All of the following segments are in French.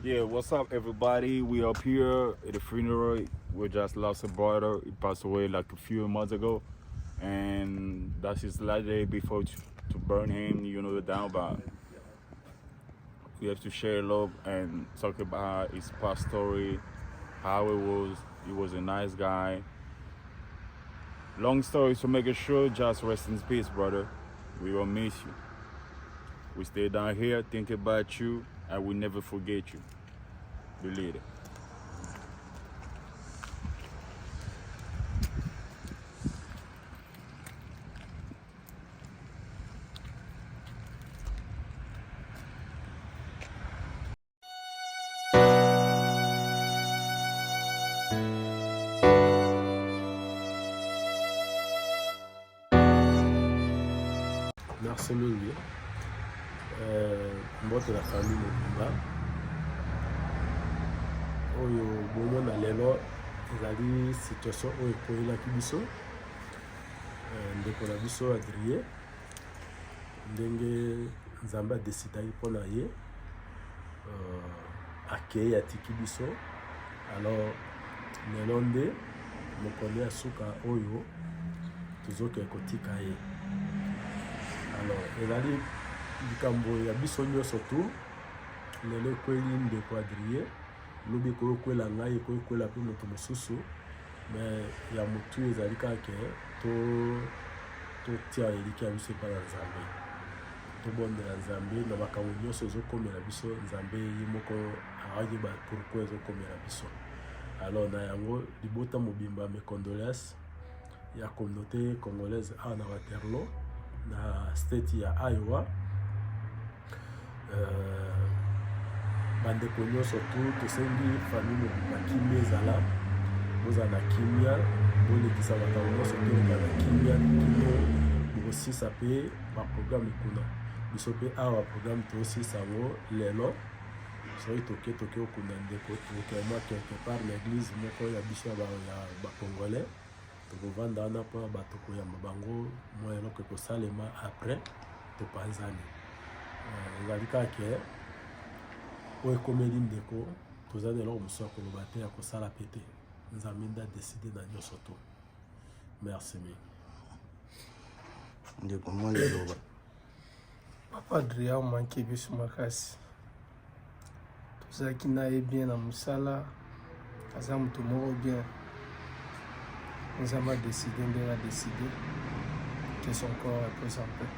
Yeah, what's up, everybody? We up here at the funeral. We just lost a brother. He passed away like a few months ago, and that's his last day before to burn him. You know the down, but we have to share love and talk about his past story, how it was. He was a nice guy. Long story to make it short, just rest in peace, brother. We will miss you. We stay down here, think about you, and we never forget you. Believe it. Merci mingi. Mbote la famille mobimba oyo bomona lelo ezali situation oyo ekoyelaki biso ndeko na biso Adrien ndenge nzambe adesidaki mpona ye akei atiki biso. Alors lelo nde mokolo ya suka oyo tozoke kotika ye. Alors ezali likambo ya biso nyonso tu lelo ekweli ndeko Adrien lobi koyokwela ngai ekoyokwela mpe moto mosusu me ya motu ezali kaka totia eliki ya biso epai ya nzambe tobondela nzambe na makambo nyonso ezokomela biso nzambe ye moko ayeba pourkui ezokomela biso. Alors na yango libota mobimba mes condoléances ya communauté congolaise awa na Waterloo na state ya Iowa. Bandeko nyonso tu tosengi famille mobimba kimia ezala bozala na kimia bolekisa makambo nyonso toleka na kimia kino bokosisa mpe baprogramme kuna biso mpe awa programme tosisa yango lelo soki toke okunda ndeko tokema quelque part na église moko ya biso ya bacongolais tokovanda wana mpo bato koyamba bango mwa eloko ekosalema après topanzani. Ezali kaka oyo ekomeli ndeko toza na eloko mosusu ya koloba te ya kosala pe te nzambe nde adeside na nyonso to. Merci mingi ndeko mwa liloba. Papa Adrien omanki biso makasi tozalaki na ye bien na mosala aza moto moko bien nzambe adeside ndenge adeside que son corps repose en paix.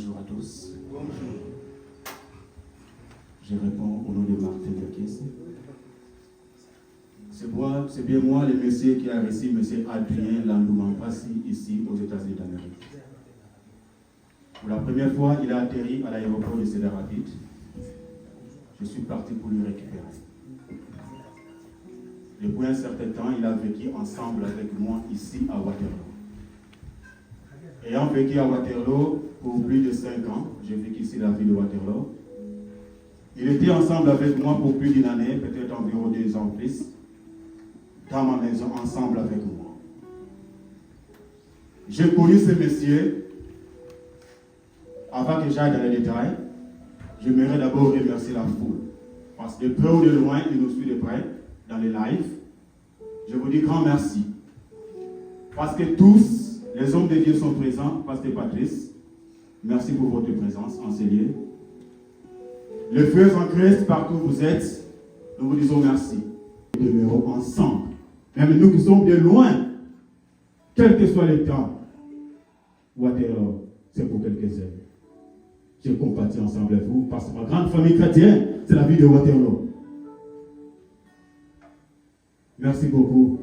Bonjour à tous. Bonjour. Je réponds au nom de Martin Dekes. C'est bien moi, le monsieur qui a reçu M. Adrien Landoumampassi ici aux États-Unis d'Amérique. Pour la première fois, il a atterri à l'aéroport de Cedar Rapids. Je suis parti pour lui récupérer. Depuis un certain temps, il a vécu ensemble avec moi ici à Waterloo. Ayant vécu à Waterloo pour plus de 5 ans, j'ai vécu ici la ville de Waterloo. Il était ensemble avec moi pour plus d'une année, peut-être environ 2 ans plus, dans ma maison, ensemble avec moi. J'ai connu ce monsieur. Avant que j'aille dans les détails, j'aimerais d'abord remercier la foule. Parce que de près ou de loin, il nous suit de près dans les lives. Je vous dis grand merci. Parce que tous, les hommes de Dieu sont présents. Pasteur Patrice, merci pour votre présence en ces lieux. Les frères en Christ, partout où vous êtes, nous vous disons merci. Nous demeurons ensemble. Même nous qui sommes de loin, quel que soit le temps, Waterloo, c'est pour quelques heures. Je compatis ensemble avec vous parce que ma grande famille chrétienne, c'est la vie de Waterloo. Merci beaucoup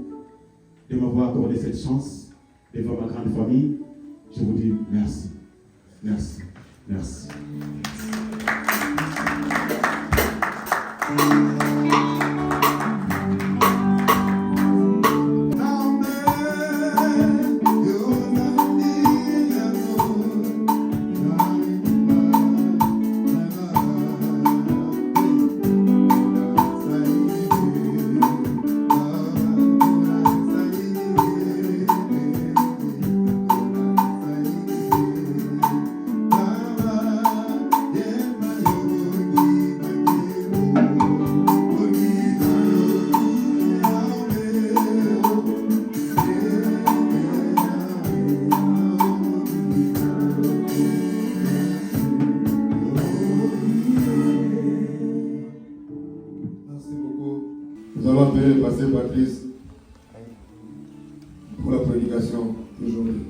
de m'avoir accordé cette chance devant ma grande famille. Je vous dis merci. Merci. Merci. Nous allons appeler le pasteur Patrice pour la prédication d'aujourd'hui.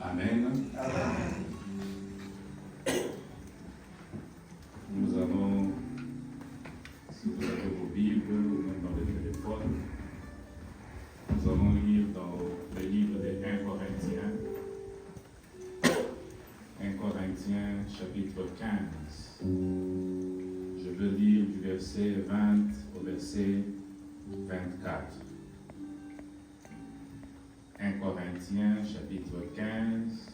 Amen. Nous allons, si vous avez vos Bibles ou même dans les téléphones, nous allons lire dans le livre des 1 Corinthiens, 1 Corinthiens chapitre 15. Je veux lire du verset 20 au verset 24. 1 Corinthiens chapitre 15.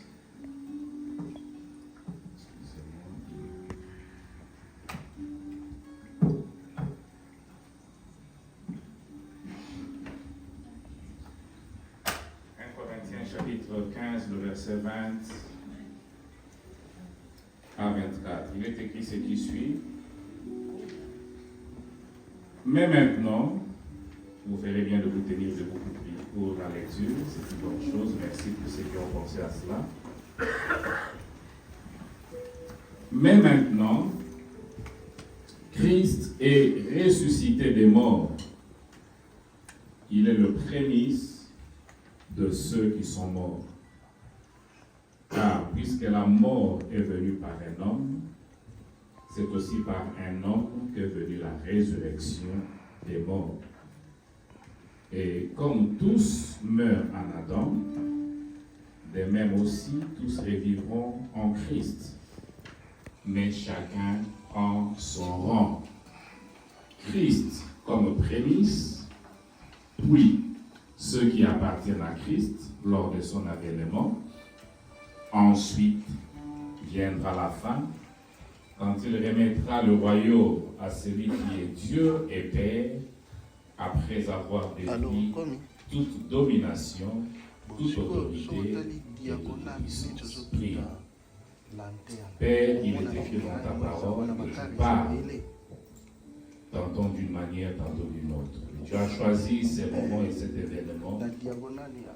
Chapitre 15, le verset 20 à 24. Il est écrit ce qui suit. Mais maintenant, vous ferez bien de vous tenir debout pour la lecture. C'est une bonne chose. Merci pour ceux qui ont pensé à cela. Mais maintenant, Christ est ressuscité des morts. Il est le prémisse de ceux qui sont morts. Car puisque la mort est venue par un homme, c'est aussi par un homme qu'est venue la résurrection des morts. Et comme tous meurent en Adam, de même aussi tous revivront en Christ, mais chacun en son rang. Christ comme prémisse, puis ceux qui appartiennent à Christ lors de son avènement. Ensuite viendra la fin, quand il remettra le royaume à celui qui est Dieu et Père, après avoir détruit toute domination, toute autorité et toute puissance. Prie. Père, il est écrit dans ta parole que je parle, tantôt d'une manière, tantôt d'une autre. Tu as choisi ces moments et cet événement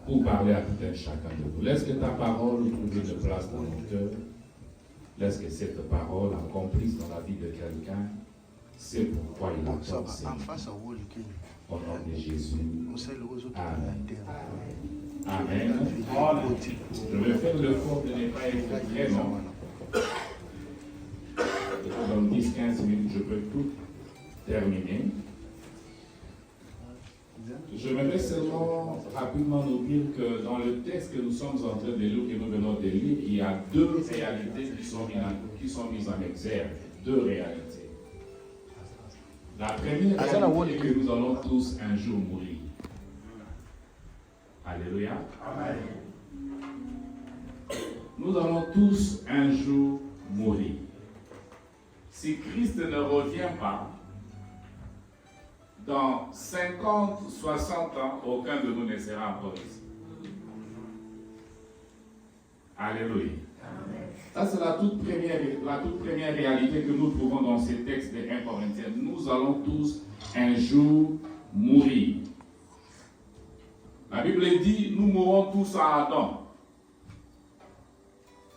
pour parler à tout un chacun de vous. Laisse que ta parole trouve une place dans nos cœurs. Laisse que cette parole accomplisse dans la vie de quelqu'un C'est pourquoi il a pensé. Au nom de Jésus. Amen. Amen. Je vais faire l'effort de ne pas être très long. Dans 10-15 minutes, je peux tout terminer. Je me vais seulement rapidement nous dire que dans le texte que nous sommes en train de lire, que nous venons de lire, il y a deux réalités qui sont mises en exergue. Deux réalités. La première réalité est que nous allons tous un jour mourir. Alléluia. Amen. Nous allons tous un jour mourir. Si Christ ne revient pas, dans 50, 60 ans, aucun de nous ne sera encore ici. Alléluia. Amen. Ça, c'est la toute première réalité que nous trouvons dans ces textes de 1 Corinthiens. Nous allons tous un jour mourir. La Bible dit, nous mourrons tous à Adam.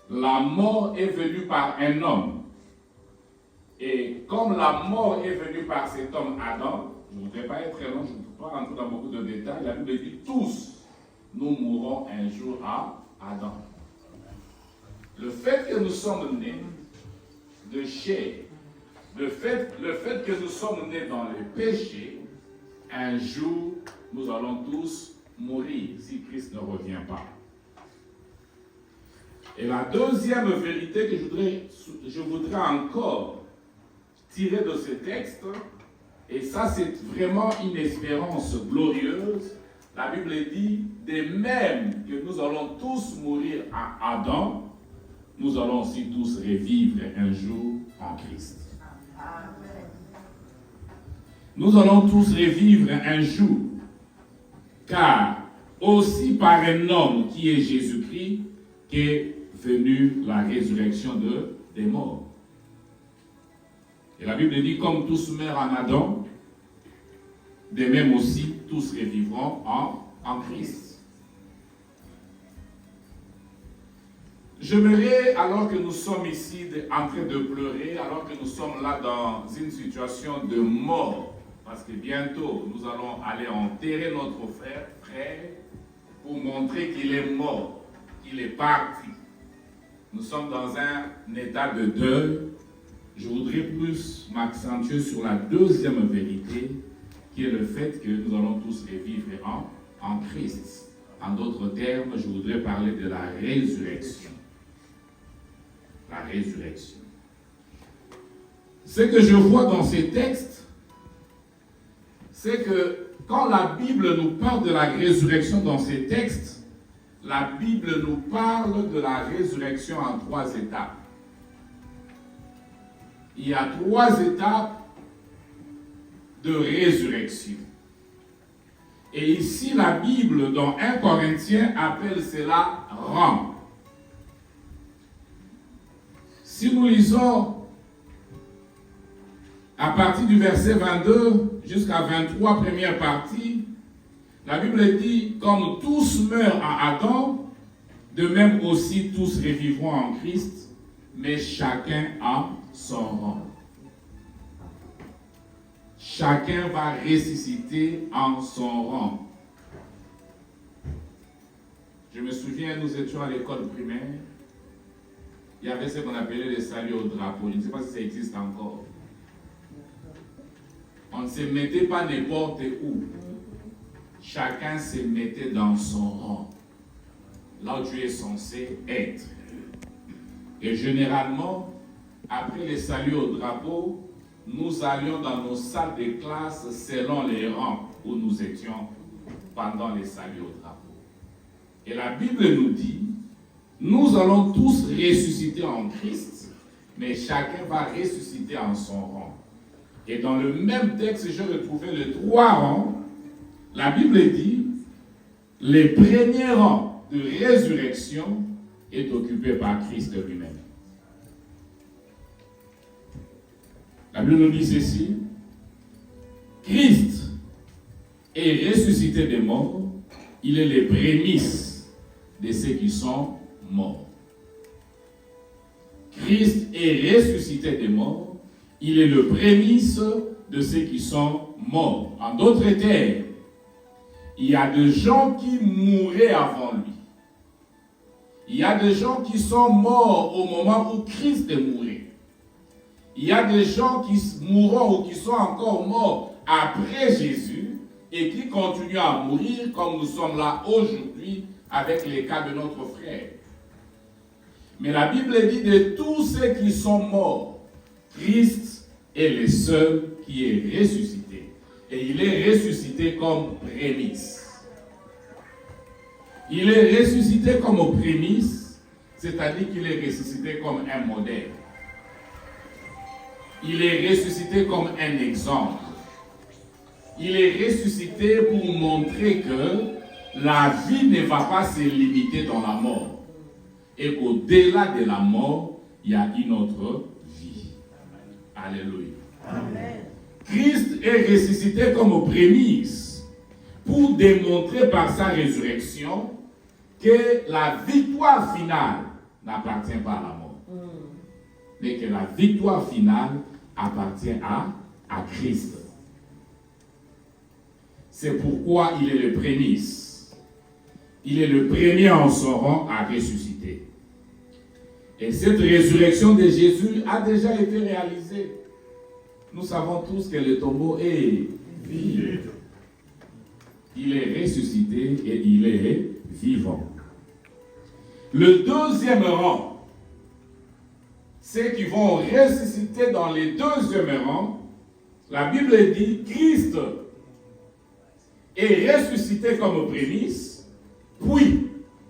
La mort est venue par un homme. Et comme la mort est venue par cet homme Adam, je ne voudrais pas être très long, je ne peux pas rentrer dans beaucoup de détails, la Bible dit tous, nous mourrons un jour à Adam. Le fait que nous sommes nés de chair, le fait que nous sommes nés dans le péché, un jour, nous allons tous mourir si Christ ne revient pas. Et la deuxième vérité que je voudrais encore tirer de ce texte, et ça c'est vraiment une espérance glorieuse, la Bible dit, de même que nous allons tous mourir à Adam, nous allons aussi tous revivre un jour en Christ. Nous allons tous revivre un jour, car aussi par un homme qui est Jésus-Christ qu'est venue la résurrection des morts. Et la Bible dit, comme tous meurent en Adam, de même aussi tous revivront en Christ. J'aimerais, alors que nous sommes ici en train de pleurer, alors que nous sommes là dans une situation de mort, parce que bientôt nous allons aller enterrer notre frère pour montrer qu'il est mort, qu'il est parti. Nous sommes dans un état de deuil. Je voudrais plus m'accentuer sur la deuxième vérité, qui est le fait que nous allons tous revivre en Christ. En d'autres termes, je voudrais parler de la résurrection. La résurrection. Ce que je vois dans ces textes, c'est que quand la Bible nous parle de la résurrection dans ces textes, la Bible nous parle de la résurrection en 3 étapes. Il y a 3 étapes de résurrection. Et ici, la Bible, dans 1 Corinthiens, appelle cela rang. Si nous lisons à partir du verset 22 jusqu'à 23, première partie, la Bible dit, comme tous meurent à Adam, de même aussi tous revivront en Christ, mais chacun a son rang. Chacun va ressusciter en son rang. Je me souviens, nous étions à l'école primaire, il y avait ce qu'on appelait les saluts au drapeau. Je ne sais pas si ça existe encore. On ne se mettait pas n'importe où. Chacun se mettait dans son rang, là où tu es censé être. Et généralement, après les saluts au drapeau, nous allions dans nos salles de classe selon les rangs où nous étions pendant les saluts au drapeau. Et la Bible nous dit, nous allons tous ressusciter en Christ, mais chacun va ressusciter en son rang. Et dans le même texte, j'ai retrouvé les 3 rangs. La Bible dit, le premier rang de résurrection est occupé par Christ lui-même. La Bible nous dit ceci, Christ est ressuscité des morts, il est les prémices de ceux qui sont morts. Christ est ressuscité des morts, Il est le prémisse de ceux qui sont morts. En d'autres termes, il y a des gens qui mouraient avant lui. Il y a des gens qui sont morts au moment où Christ est mort. Il y a des gens qui mourront ou qui sont encore morts après Jésus et qui continuent à mourir comme nous sommes là aujourd'hui avec les cas de notre frère. Mais la Bible dit de tous ceux qui sont morts, Christ est le seul qui est ressuscité. Et il est ressuscité comme prémisse. Il est ressuscité comme prémisse, c'est-à-dire qu'il est ressuscité comme un modèle. Il est ressuscité comme un exemple. Il est ressuscité pour montrer que la vie ne va pas se limiter dans la mort. Et qu'au-delà de la mort, il y a une autre vie. Alléluia. Amen. Christ est ressuscité comme prémisse pour démontrer par sa résurrection que la victoire finale n'appartient pas à la mort. Mais que la victoire finale appartient à Christ. C'est pourquoi il est le prémisse. Il est le premier en son rang à ressusciter. Et cette résurrection de Jésus a déjà été réalisée. Nous savons tous que le tombeau est vide. Il est ressuscité et il est vivant. Le deuxième rang, ceux qui vont ressusciter dans les deuxième rang, la Bible dit Christ est ressuscité comme prémisse, puis,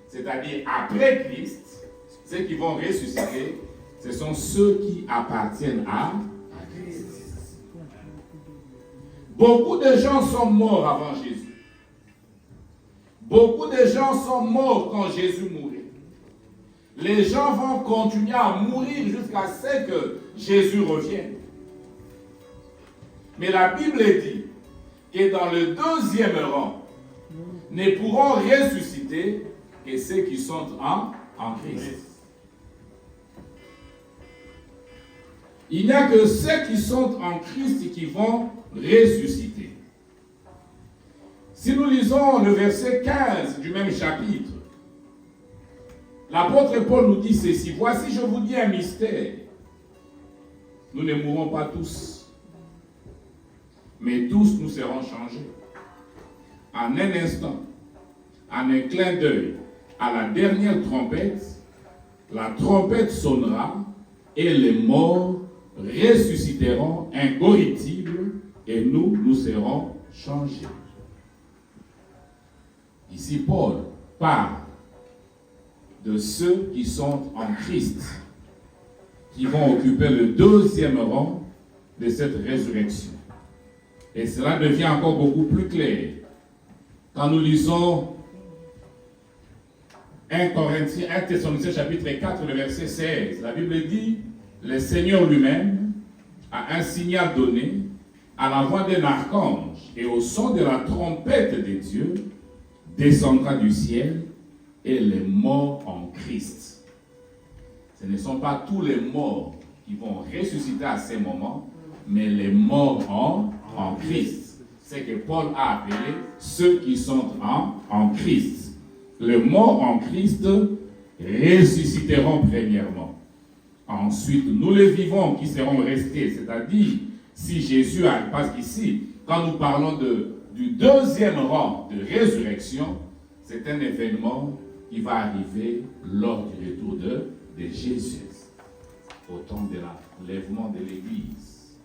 c'est-à-dire après Christ, ceux qui vont ressusciter, ce sont ceux qui appartiennent à Christ. Beaucoup de gens sont morts avant Jésus. Beaucoup de gens sont morts quand Jésus mourait. Les gens vont continuer à mourir jusqu'à ce que Jésus revienne. Mais la Bible dit que dans le deuxième rang, ne pourront ressusciter que ceux qui sont en Christ. Il n'y a que ceux qui sont en Christ qui vont ressusciter. Si nous lisons le verset 15 du même chapitre, l'apôtre Paul nous dit ceci: voici, je vous dis un mystère. Nous ne mourrons pas tous, mais tous nous serons changés. En un instant, en un clin d'œil, à la dernière trompette, la trompette sonnera et les morts ressusciteront incorruptibles et nous serons changés. Ici, Paul parle de ceux qui sont en Christ, qui vont occuper le deuxième rang de cette résurrection. Et cela devient encore beaucoup plus clair quand nous lisons 1 Thessaloniciens chapitre 4, le verset 16. La Bible dit: le Seigneur lui-même a un signal donné à la voix d'un archange et au son de la trompette de Dieu descendra du ciel et les morts en Christ. Ce ne sont pas tous les morts qui vont ressusciter à ces moments, mais les morts en Christ. C'est que Paul a appelé ceux qui sont en Christ. Les morts en Christ ressusciteront premièrement. Ensuite, nous les vivants qui seront restés, c'est-à-dire si Jésus arrive, parce qu'ici, quand nous parlons du deuxième rang de résurrection, c'est un événement qui va arriver lors du retour de Jésus, au temps de l'enlèvement de l'Église.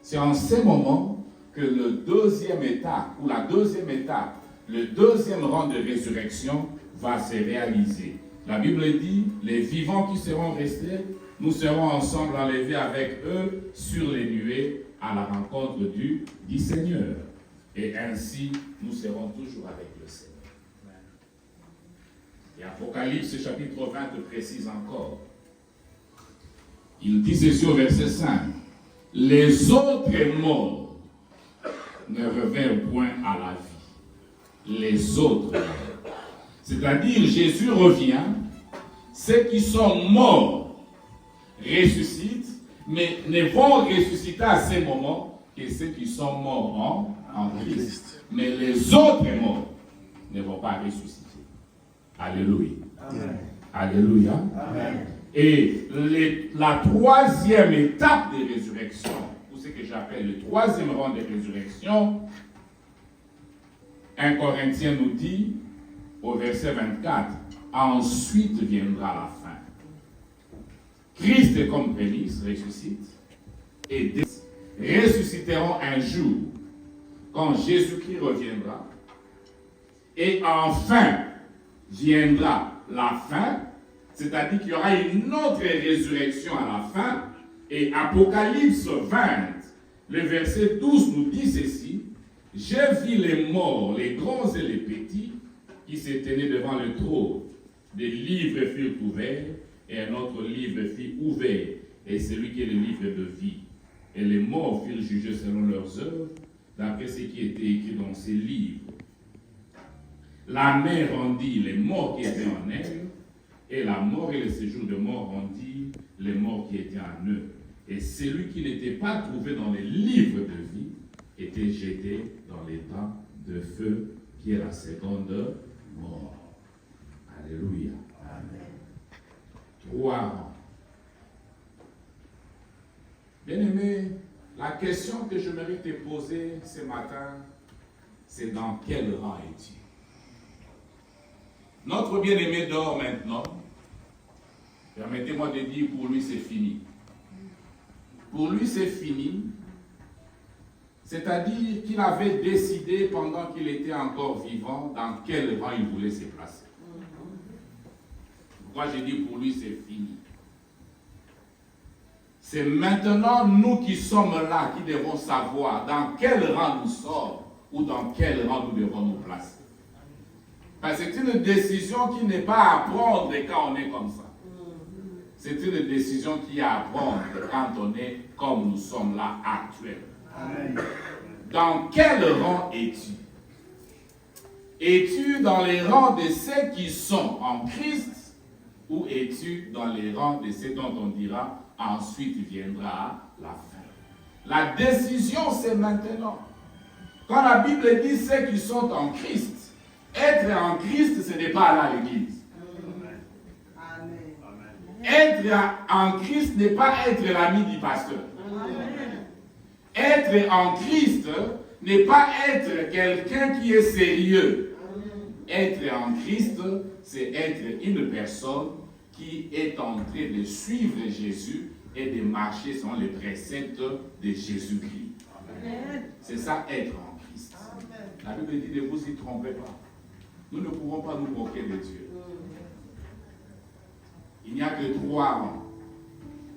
C'est en ce moment que le deuxième état, ou la deuxième étape, le deuxième rang de résurrection va se réaliser. La Bible dit, les vivants qui seront restés, nous serons ensemble enlevés avec eux sur les nuées à la rencontre du Seigneur. Et ainsi, nous serons toujours avec le Seigneur. Et Apocalypse chapitre 20 précise encore. Il dit ceci au verset 5. Les autres morts ne revinrent point à la vie. Les autres morts. C'est-à-dire, Jésus revient, ceux qui sont morts ressuscitent, mais ne vont ressusciter à ce moment que ceux qui sont morts en Christ. Mais les autres morts ne vont pas ressusciter. Alléluia. Amen. Alléluia. Amen. Et la troisième étape de résurrection, ou ce que j'appelle le troisième rang de résurrection, 1 Corinthiens nous dit, au verset 24, ensuite viendra la fin. Christ comme prémisse ressuscite, et ressusciteront un jour, quand Jésus-Christ reviendra, et enfin viendra la fin, c'est-à-dire qu'il y aura une autre résurrection à la fin, et Apocalypse 20, le verset 12 nous dit ceci, « J'ai vu les morts, les grands et les petits, qui se tenaient devant le trône. Des livres furent ouverts, et un autre livre fut ouvert, et celui qui est le livre de vie. Et les morts furent jugés selon leurs œuvres, d'après ce qui était écrit dans ces livres. La mer rendit les morts qui étaient en elle, et la mort et le séjour de mort rendit les morts qui étaient en eux. Et celui qui n'était pas trouvé dans les livres de vie était jeté dans l'étang de feu, qui est la seconde mort. Alléluia. Amen. 3 rangs. Bien-aimé, la question que j'aimerais te poser ce matin, c'est dans quel rang es-tu? Notre bien-aimé dort maintenant. Permettez-moi de dire, pour lui c'est fini. Pour lui c'est fini. C'est-à-dire qu'il avait décidé pendant qu'il était encore vivant dans quel rang il voulait se placer. Pourquoi j'ai dit pour lui c'est fini? C'est maintenant nous qui sommes là qui devons savoir dans quel rang nous sommes ou dans quel rang nous devons nous placer. Parce que c'est une décision qui n'est pas à prendre quand on est comme ça. C'est une décision qui est à prendre quand on est comme nous sommes là actuellement. Amen. Dans quel rang es-tu? Es-tu dans les rangs de ceux qui sont en Christ ou es-tu dans les rangs de ceux dont on dira ensuite viendra la fin? La décision c'est maintenant. Quand la Bible dit ceux qui sont en Christ, être en Christ, ce n'est pas aller à l'église. Être en Christ n'est pas être l'ami du pasteur. Être en Christ n'est pas être quelqu'un qui est sérieux. Être en Christ, c'est être une personne qui est en train de suivre Jésus et de marcher selon les préceptes de Jésus-Christ. C'est ça, être en Christ. La Bible dit, ne vous y trompez pas. Nous ne pouvons pas nous moquer de Dieu. Il n'y a que 3 rangs.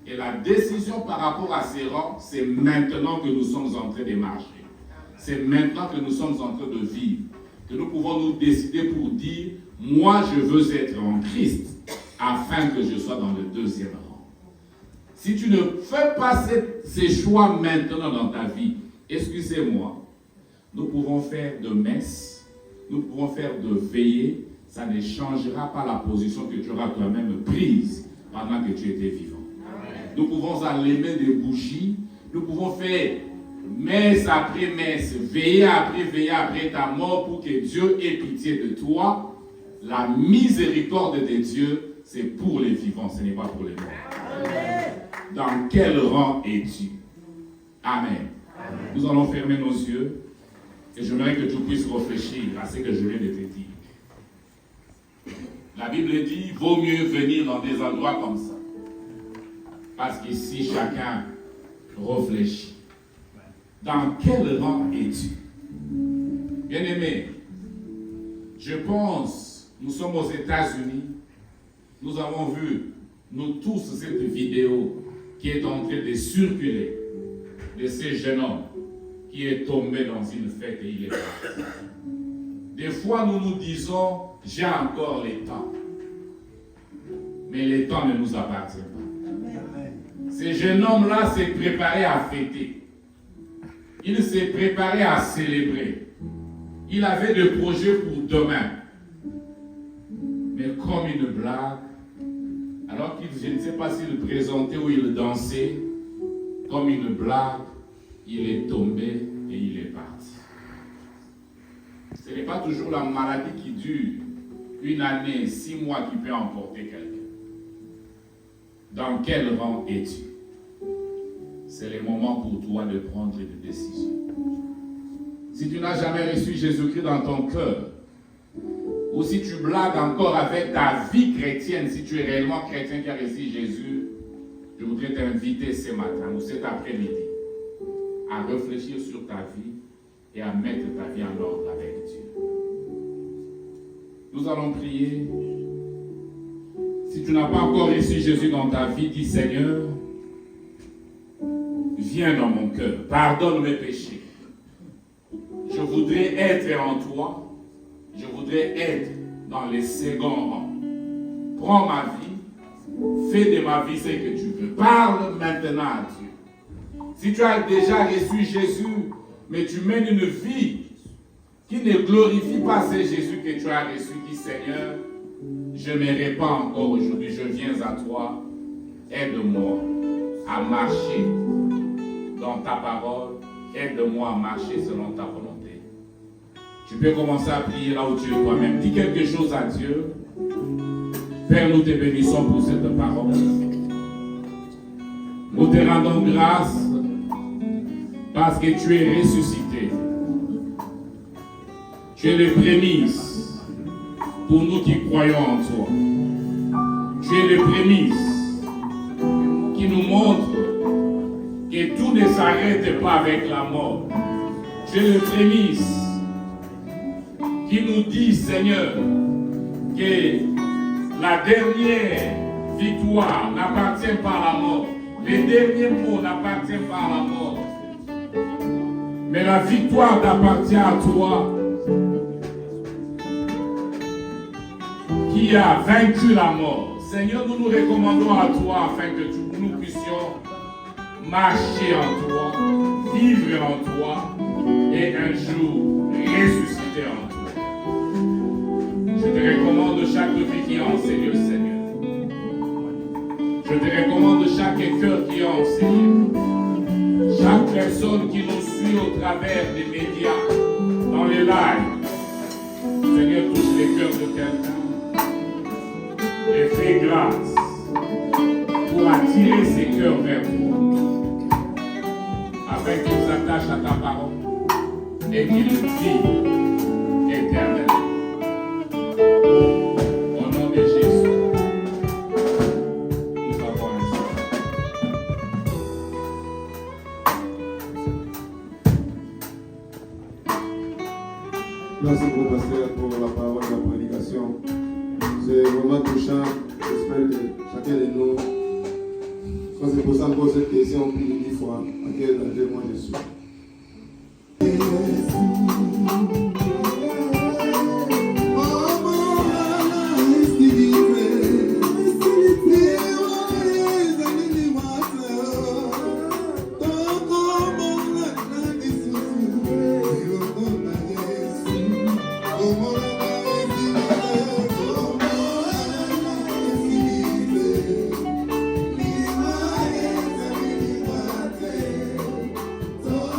Et la décision par rapport à ces rangs, c'est maintenant que nous sommes en train de marcher. C'est maintenant que nous sommes en train de vivre. Que nous pouvons nous décider pour dire, moi je veux être en Christ, afin que je sois dans le 2e rang. Si tu ne fais pas ces choix maintenant dans ta vie, excusez-moi, nous pouvons faire de messe, nous pouvons faire de veillée, ça ne changera pas la position que tu auras toi-même prise pendant que tu étais vivant. Amen. Nous pouvons allumer des bougies, nous pouvons faire messe après messe, veiller après ta mort pour que Dieu ait pitié de toi. La miséricorde de Dieu, c'est pour les vivants, ce n'est pas pour les morts. Amen. Dans quel rang es-tu? Amen. Amen. Nous allons fermer nos yeux et j'aimerais que tu puisses réfléchir à ce que je viens de te dire. La Bible dit, vaut mieux venir dans des endroits comme ça. Parce qu'ici, chacun réfléchit. Dans quel rang es-tu? Bien-aimé, je pense, nous sommes aux États-Unis, nous avons vu, nous tous, cette vidéo qui est en train de circuler de ce jeune homme qui est tombé dans une fête et il est parti. Des fois, nous nous disons, j'ai encore le temps. Mais le temps ne nous appartient pas. Ce jeune homme-là s'est préparé à fêter. Il s'est préparé à célébrer. Il avait des projets pour demain. Mais comme une blague, alors qu'il, je ne sais pas s'il présentait ou il dansait, comme une blague, il est tombé et il est parti. Ce n'est pas toujours la maladie qui dure 1 année, 6 mois qui peut emporter quelqu'un. Dans quel rang es-tu? C'est le moment pour toi de prendre une décision. Si tu n'as jamais reçu Jésus-Christ dans ton cœur, ou si tu blagues encore avec ta vie chrétienne, si tu es réellement chrétien qui a reçu Jésus, je voudrais t'inviter ce matin ou cet après-midi à réfléchir sur ta vie et à mettre ta vie en ordre avec Dieu. Nous allons prier. Si tu n'as pas encore reçu Jésus dans ta vie, dis Seigneur, viens dans mon cœur, pardonne mes péchés. Je voudrais être en toi. Je voudrais être dans les seconds rangs. Prends ma vie, fais de ma vie ce que tu veux. Parle maintenant à Dieu. Si tu as déjà reçu Jésus, mais tu mènes une vie qui ne glorifie pas ce Jésus que tu as reçu, dis Seigneur, je ne me répands encore aujourd'hui, je viens à toi. Aide-moi à marcher dans ta parole. Aide-moi à marcher selon ta volonté. Tu peux commencer à prier là où tu es toi-même. Dis quelque chose à Dieu. Père, nous te bénissons pour cette parole. Nous te rendons grâce parce que tu es ressuscité. Tu es le prémisse pour nous qui croyons en toi. Tu es le prémisse qui nous montre que tout ne s'arrête pas avec la mort. Tu es le prémisse qui nous dit, Seigneur, que la dernière victoire n'appartient pas à la mort. Les derniers mots n'appartiennent pas à la mort. Mais la victoire t'appartient à toi, qui a vaincu la mort. Seigneur, nous nous recommandons à toi afin que nous puissions marcher en toi, vivre en toi et un jour ressusciter en toi. Je te recommande chaque vie qui est enseignée, Seigneur. Je te recommande chaque cœur qui est enseigné. Chaque personne qui nous suit au travers des médias, dans les lives. Seigneur, touche les cœurs de quelqu'un et fais grâce pour attirer ces cœurs vers toi, afin qu'ils s'attachent à ta parole et qu'ils vivent éternellement. Au nom de Jésus, nous avons ainsi. Merci beaucoup, pasteur, pour la parole et la prédication. C'est vraiment touchant. J'espère que chacun de nous, quand c'est pour ça qu'on pose cette question plus de 10 fois, à quel danger moi je suis. Oh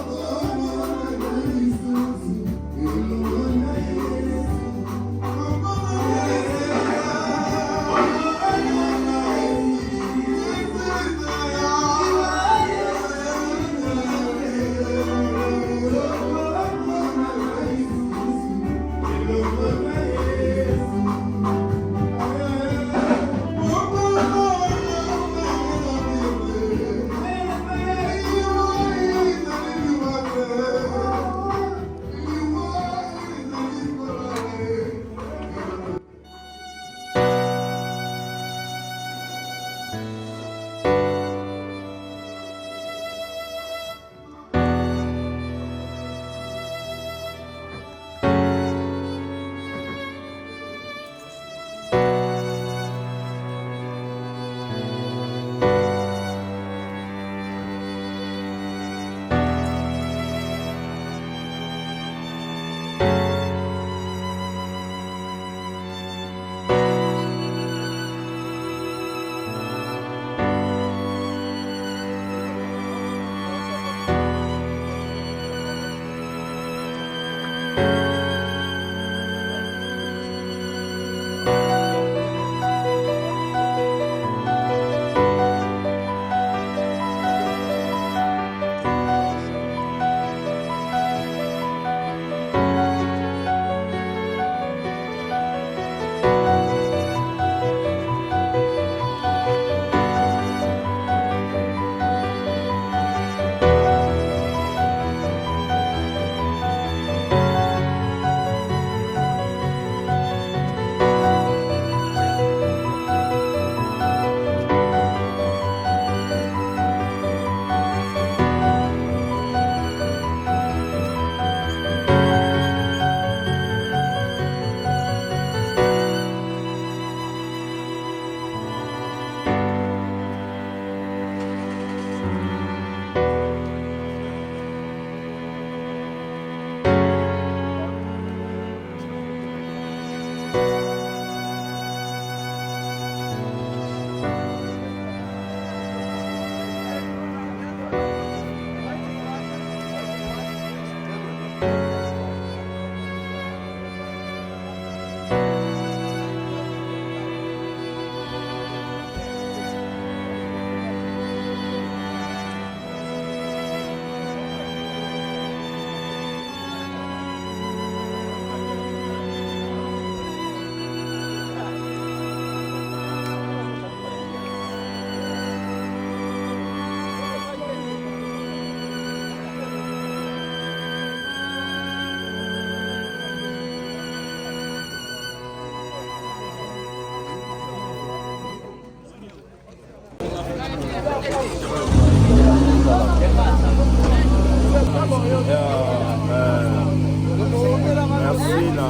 Merci na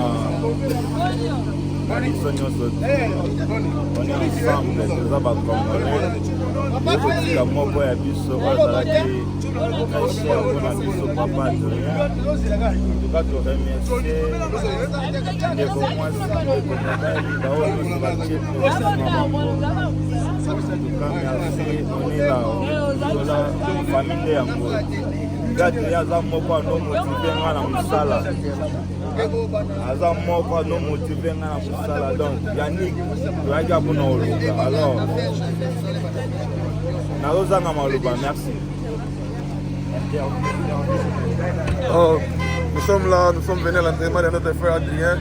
biso nyonso on est ensemble toza bacongolais ekotika moko ya biso oyo azalaki na chien mpona biso papa tuka toremercie ndeko mwasi ndeko mobali baoyo nyonso batie mpesima bango tuka merci onila tola famille nde yango gadi aza moko anomotive nga na mosala aza moko anomotive nga na mosala donc yanik toyaki mpona oluka alors nazozanga maloba merci. Oh, nous sommes là, nous sommes venus à l'entraînement de notre frère Adrien,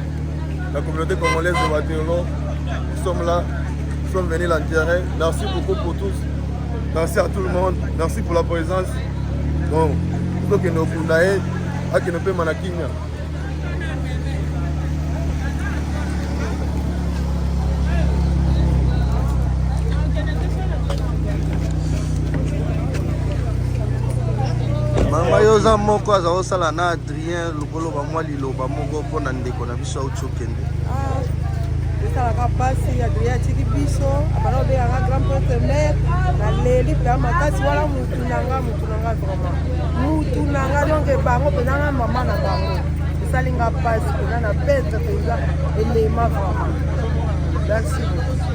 la communauté congolaise de Waterloo. Nous sommes là, nous sommes venus l'enterrer. Merci beaucoup pour tous. Merci à tout le monde. Merci pour la présence. Bon, il faut que nous fundaye, à que nous payons Manakinya. mama yo oza moko aza kosala na Adrien lokolo mwa liloba moko mpona ndeko na biso auti okende esalaka mpasi Adrien atiki biso abana obengaka grand prêtre mare naleli mpenza makasi wana mutu nanga vraiment mutu nanga donke bango mpenzanga mama na bango esalinga mpasi mpenza na bete mpenza elema vraiment merci beaucoup.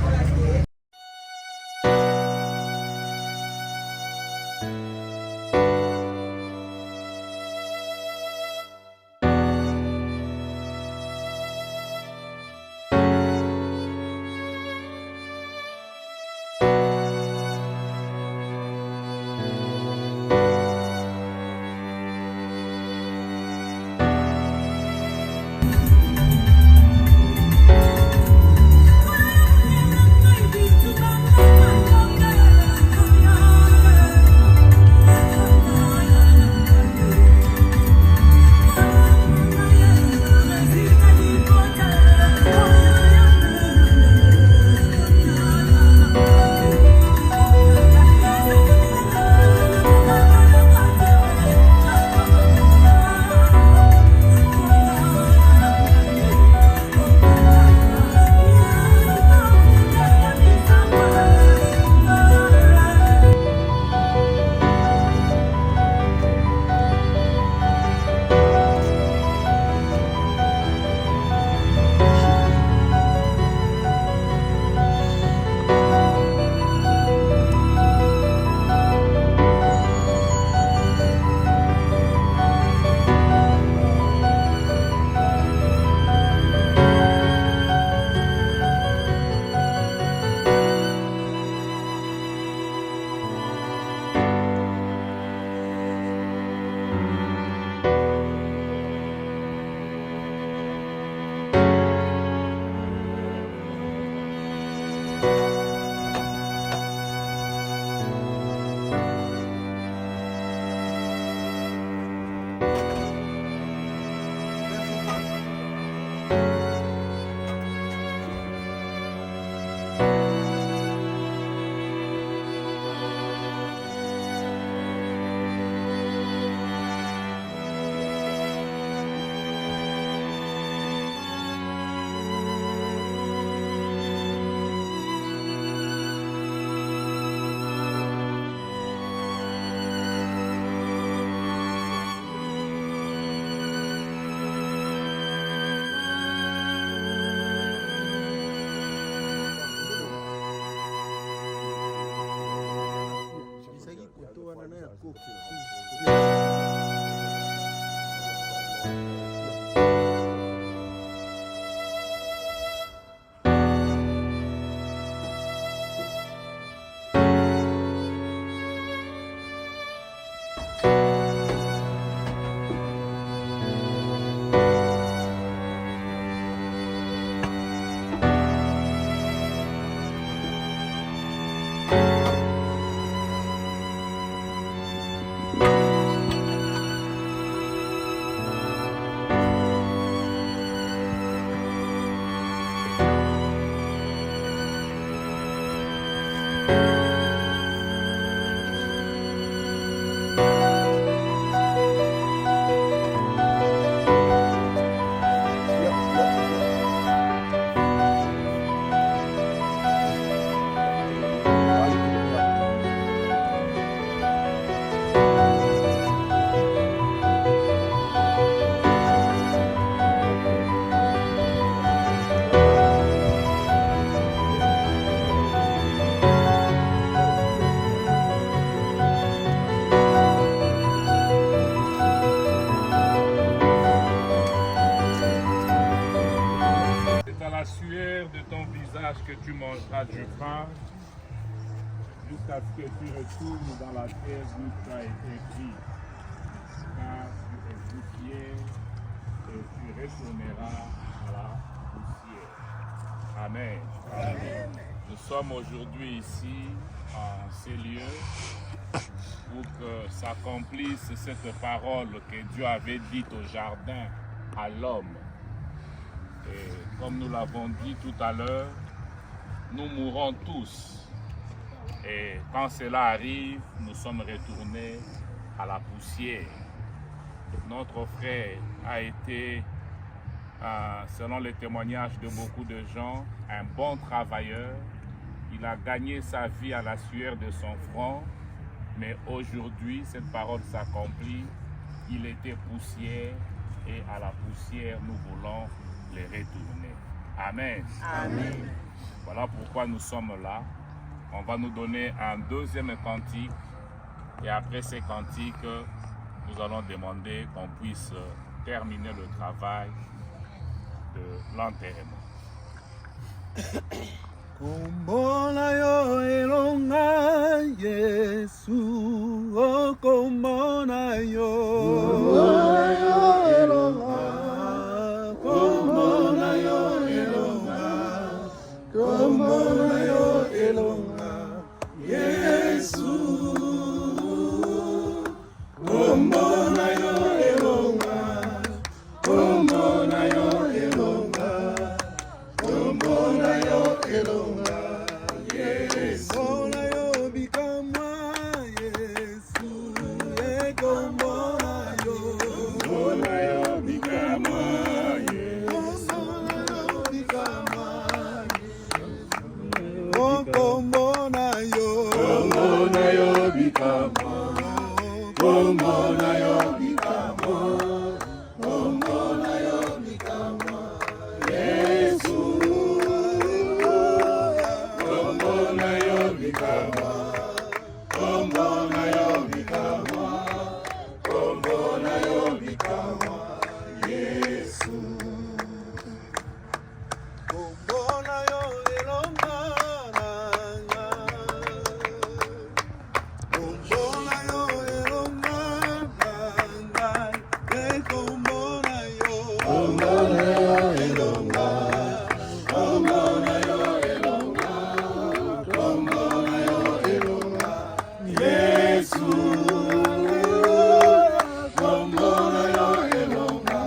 sache que tu mangeras du pain jusqu'à ce que tu retournes dans la terre d'où tu as été pris. Car tu es poussière et tu retourneras à la poussière. Amen. Amen. Nous sommes aujourd'hui ici, en ces lieux, pour que s'accomplisse cette parole que Dieu avait dite au jardin à l'homme. Et comme nous l'avons dit tout à l'heure, nous mourrons tous. Et quand cela arrive, nous sommes retournés à la poussière. Notre frère a été, selon les témoignages de beaucoup de gens, un bon travailleur. Il a gagné sa vie à la sueur de son front. Mais aujourd'hui, cette parole s'accomplit. Il était poussière et à la poussière, nous voulons les retourner. Amen. Amen. Voilà pourquoi nous sommes là. On va nous donner un deuxième cantique et après ces cantiques, nous allons demander qu'on puisse terminer le travail de l'enterrement. Kombona yo elonga Yesu, oh kombona yo elonga, kombona yo elonga, kombona yo elonga Yesu, kombona yo elonga, kombona yo elonga, kombona yo elonga Yesu, kombona yo bikama Yesu, kombona yo, kombona yo bikama Yesu, kombona yo bikama, kombona yo bikama, kombona yo bikama Yesu, kombona yo bikama, kombona yo bikama, kombona yo bikama Yesu, kombona yo elonga nanga, kombona yo elonga nanga, kombona yo, kombona yo elonga, kombona yo elonga, kombona yo elonga Yesu, kombona yo elonga,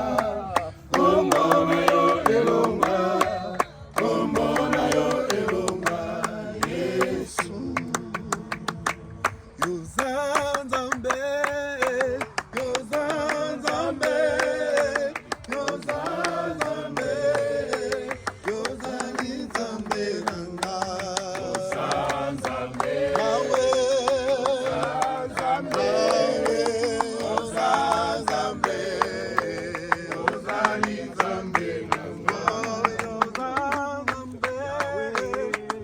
kombona yo elonga, kombona yo elonga Yesu. Yozanzambe, Yozanzambe, Yozanzambe, Yozanzambe nanga, Yozanzambe, Yahweh, Yozanzambe, Yozanzambe, Yozanzambe nanga, Yozanzambe,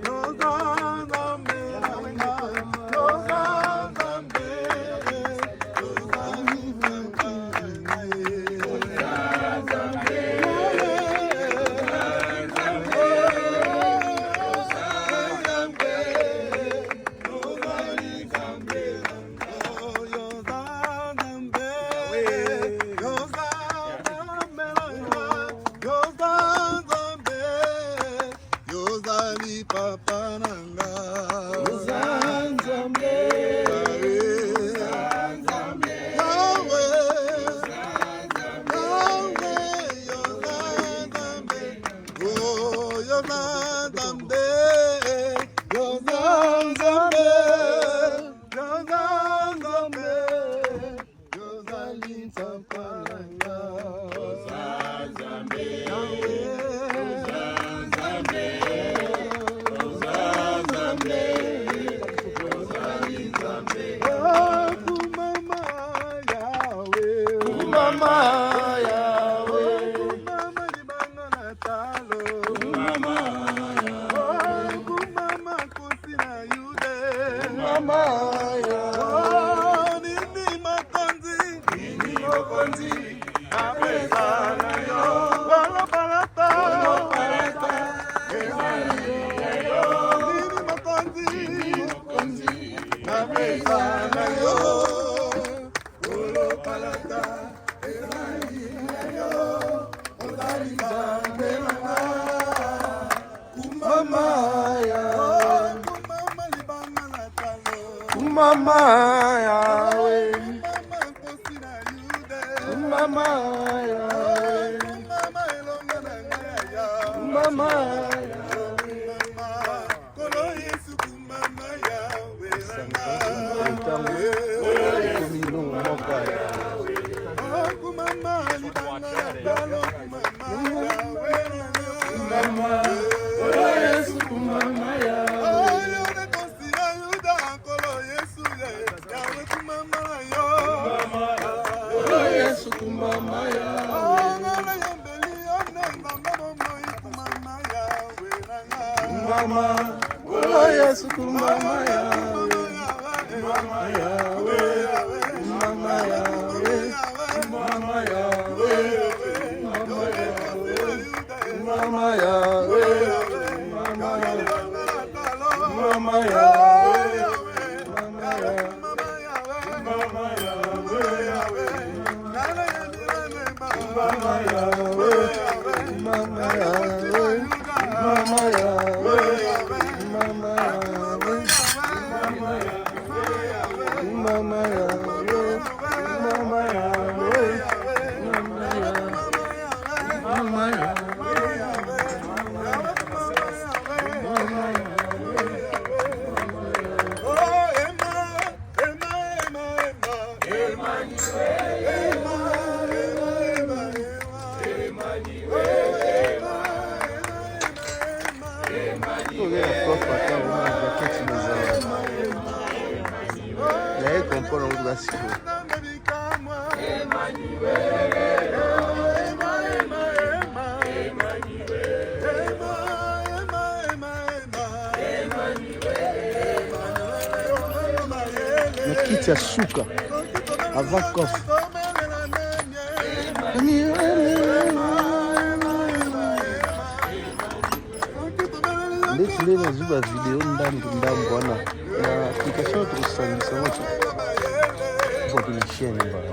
Yozanzambe nanga, Yozanzambe, Papa nanga, Yozanzambe, Yozanzambe, Yahweh, Yahweh, Yozanzambe, oh Yozanzambe, Yozanzambe, Yozanzambe, Yozali Papa nanga, Yozanzambe, Yahweh, Yozanzambe. Mama Yahweh, Mama libanga na talo, Mama Yahweh, Mama kosi na Yude, Mama Yahweh, nini mokonzi, apesa na yo, wala palata, ezali Mama Yahweh, Mama Yahweh, Mama Mama, oh yes, Mama Yahweh, Mama Yahweh, Mama Yahweh, Mama Yahweh, Mama Yahweh, Mama Yahweh, Mama Yahweh, Nakiti suka avant kof. Ndeti lena zuba video ndambo wana na application tukusangisa moto kwa kunisheni mbaya.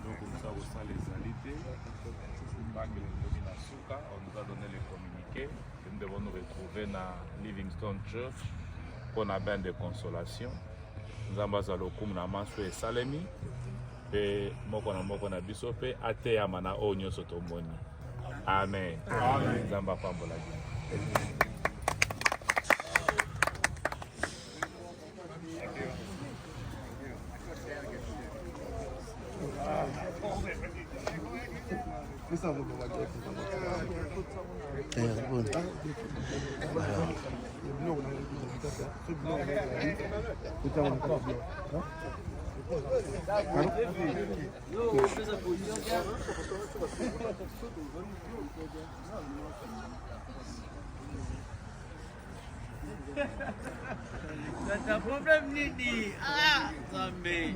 Donc comme ça, au sein les alités, on nous a donné les communiqués. Nous devons nous retrouver dans Livingstone Church pour la bain de consolation. Nous avons besoin na manso et salemi et moko na biso pe ate ya mana onyo sotomoni. Amen. Amen. Zamba pambola. T'as problème nini? Ah, Zambé.